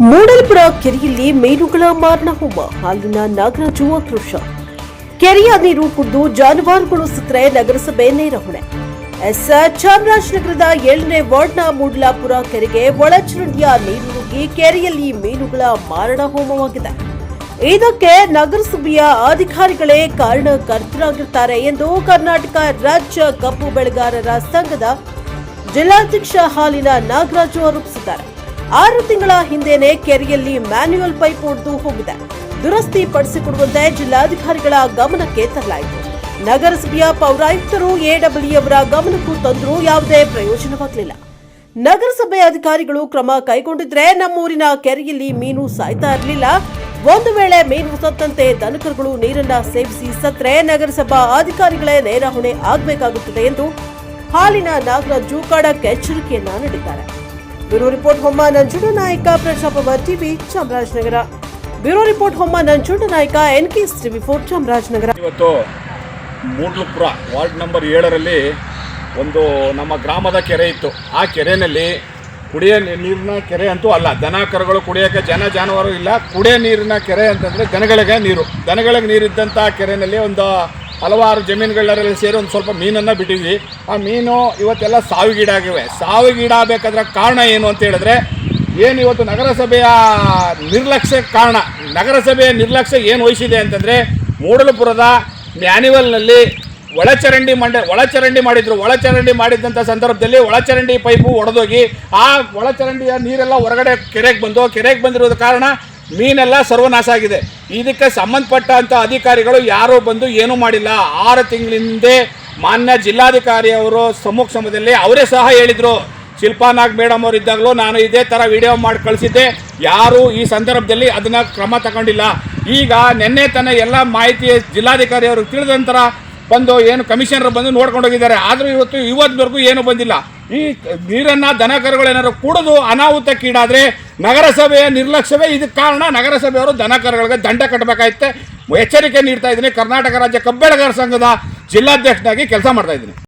ಮೂಡಲ್ಪುರ ಕೆರೆಯಲ್ಲಿ ಮೀನುಗಳ ಮಾರಣ ಹೋಮ. ಅಲ್ಲಿನ ನಾಗರಾಜು ಆಕ್ರೋಶ. ಕೆರೆಯ ನೀರು ಕುಡಿದು ಜಾನುವಾರುಗಳು ಸತ್ತರೆ ನಗರಸಭೆ ನೇರ ಹೊಣೆ. ಚಾಮರಾಜನಗರದ 7ನೇ ವಾರ್ಡ್ನ ಮೂಡಲಾಪುರ ಕೆರೆಗೆ ಒಳಚರಂಡಿಯ ನೀರು ನುಗ್ಗಿ ಕೆರೆಯಲ್ಲಿ ಮೀನುಗಳ ಮಾರಣ ಹೋಮವಾಗಿದೆ. ಇದಕ್ಕೆ ನಗರಸಭೆಯ ಅಧಿಕಾರಿಗಳೇ ಕಾರಣಕರ್ತರಾಗಿರುತ್ತಾರೆ ಎಂದು ಕರ್ನಾಟಕ ರಾಜ್ಯ ಕಬ್ಬು ಬೆಳೆಗಾರರ ಸಂಘದ ಜಿಲ್ಲಾಧ್ಯಕ್ಷ ಹಾಲಿನ ನಾಗರಾಜು ಆರೋಪಿಸಿದ್ದಾರೆ. 6 ತಿಂಗಳ ಹಿಂದೆನೇ ಕೆರೆಯಲ್ಲಿ ಮ್ಯಾನ್ಯುಯಲ್ ಪೈಪ್ ಒಡೆದು ಹೋಗಿದೆ. ದುರಸ್ತಿ ಪಡಿಸಿಕೊಡುವಂತೆ ಜಿಲ್ಲಾಧಿಕಾರಿಗಳ ಗಮನಕ್ಕೆ ತರಲಾಯಿತು. ನಗರಸಭೆಯ ಪೌರಾಯುಕ್ತರು ಎಡಬ್ಲ್ಯೂ ಅವರ ಗಮನಕ್ಕೂ ತಂದರೂ ಯಾವುದೇ ಪ್ರಯೋಜನವಾಗಲಿಲ್ಲ. ನಗರಸಭೆ ಅಧಿಕಾರಿಗಳು ಕ್ರಮ ಕೈಗೊಂಡಿದ್ರೆ ನಮ್ಮೂರಿನ ಕೆರೆಯಲ್ಲಿ ಮೀನು ಸಾಯ್ತಾ ಇರಲಿಲ್ಲ. ಒಂದು ವೇಳೆ ಮೀನು ಸತ್ತಂತೆ ದನಕರುಗಳು ನೀರನ್ನ ಸೇವಿಸಿ ಸತ್ರೆ ನಗರಸಭಾ ಅಧಿಕಾರಿಗಳೇ ನೇರ ಹೊಣೆ ಆಗಬೇಕಾಗುತ್ತದೆ ಎಂದು ಹಾಲಿನ ನಾಗರಾಜು ಖಡಕ್ ಎಚ್ಚರಿಕೆಯನ್ನ ನೀಡಿದ್ದಾರೆ. Bureau report Homma Nanjundanayaka, Prajaprabha TV, Chamarajanagar. Bureau report Homma Nanjundanayaka, NKS TV4, Chamarajanagar. ಇವತ್ತು ಮೂಡಲಪುರ ವಾರ್ಡ್ ನಂಬರ್ 7ರಲ್ಲಿ ಒಂದು ನಮ್ಮ ಗ್ರಾಮದ ಕೆರೆ ಇತ್ತು. ಆ ಕೆರೆಯಲ್ಲಿ ಕುಡಿಯೋ ನೀರಿನ ಕೆರೆ ಅಂತೂ ಅಲ್ಲ, ದನ ಕರುಗಳು ಕುಡಿಯೋಕ್ಕೆ ಜಾನುವಾರು ಇಲ್ಲ. ಕುಡಿಯೋ ನೀರಿನ ಕೆರೆ ಅಂತಂದರೆ ದನಗಳಿಗೆ ನೀರಿದ್ದಂಥ ಕೆರೆಯಲ್ಲಿ ಒಂದು ಹಲವಾರು ಜಮೀನುಗಳೆಲ್ಲ ಸೇರಿ ಒಂದು ಸ್ವಲ್ಪ ಮೀನನ್ನು ಬಿಟ್ಟಿದ್ವಿ. ಆ ಮೀನು ಇವತ್ತೆಲ್ಲ ಸಾವಿಗೀಡಾಗಿವೆ. ಸಾವಿಗೀಡಾಗಬೇಕಾದ್ರೆ ಕಾರಣ ಏನು ಅಂತ ಹೇಳಿದ್ರೆ ಇವತ್ತು ನಗರಸಭೆಯ ನಿರ್ಲಕ್ಷ್ಯಕ್ಕೆ ಕಾರಣ. ನಗರಸಭೆಯ ನಿರ್ಲಕ್ಷ್ಯ ಏನು ವಹಿಸಿದೆ ಅಂತಂದರೆ ಮೂಡಲಪುರದ ಮ್ಯಾನ್ಯುವಲ್ನಲ್ಲಿ ಒಳಚರಂಡಿ ಮಾಡಿದ್ರು. ಒಳಚರಂಡಿ ಮಾಡಿದ್ದಂಥ ಸಂದರ್ಭದಲ್ಲಿ ಒಳಚರಂಡಿ ಪೈಪು ಒಡೆದೋಗಿ ಆ ಒಳಚರಂಡಿಯ ನೀರೆಲ್ಲ ಹೊರಗಡೆ ಕೆರೆಗೆ ಬಂದಿರೋದ ಕಾರಣ ಮೀನೆಲ್ಲ ಸರ್ವನಾಶ ಆಗಿದೆ. ಇದಕ್ಕೆ ಸಂಬಂಧಪಟ್ಟಂಥ ಅಧಿಕಾರಿಗಳು ಯಾರೂ ಬಂದು ಏನೂ ಮಾಡಿಲ್ಲ. 6 ತಿಂಗಳ ಹಿಂದೆ ಮಾನ್ಯ ಜಿಲ್ಲಾಧಿಕಾರಿ ಅವರು ಸಮಕ್ಷಮದಲ್ಲಿ ಅವರೇ ಸಹ ಹೇಳಿದರು. ಶಿಲ್ಪಾನಾಗ್ ಮೇಡಮ್ ಅವರು ಇದ್ದಾಗಲೂ ನಾನು ಇದೇ ಥರ ವಿಡಿಯೋ ಮಾಡಿ ಕಳಿಸಿದ್ದೆ. ಯಾರೂ ಈ ಸಂದರ್ಭದಲ್ಲಿ ಅದನ್ನು ಕ್ರಮ ತಗೊಂಡಿಲ್ಲ. ಈಗ ನಿನ್ನೆ ತನ್ನ ಎಲ್ಲ ಮಾಹಿತಿ ಜಿಲ್ಲಾಧಿಕಾರಿ ಅವ್ರಿಗೆ ತಿಳಿದ ನಂತರ ಬಂದು ಕಮಿಷನರ್ ಬಂದು ನೋಡ್ಕೊಂಡು ಹೋಗಿದ್ದಾರೆ. ಆದರೂ ಇವತ್ತುವರೆಗೂ ಏನೂ ಬಂದಿಲ್ಲ. ಈ ನೀರನ್ನು ದನಕರುಗಳು ಏನಾದ್ರು ಕುಡಿದು ಅನಾಹುತಕ್ಕೀಡಾದರೆ ನಗರಸಭೆಯ ನಿರ್ಲಕ್ಷ್ಯವೇ ಇದಕ್ಕೆ ಕಾರಣ. ನಗರಸಭೆಯವರು ದನಕರುಗಳಿಗೆ ದಂಡ ಕಟ್ಟಬೇಕಾಗುತ್ತೆ. ಎಚ್ಚರಿಕೆ ನೀಡ್ತಾ ಇದ್ದೀನಿ. ಕರ್ನಾಟಕ ರಾಜ್ಯ ಕಬ್ಬು ಬೆಳೆಗಾರರ ಸಂಘದ ಜಿಲ್ಲಾಧ್ಯಕ್ಷನಾಗಿ ಕೆಲಸ ಮಾಡ್ತಾ ಇದ್ದೀನಿ.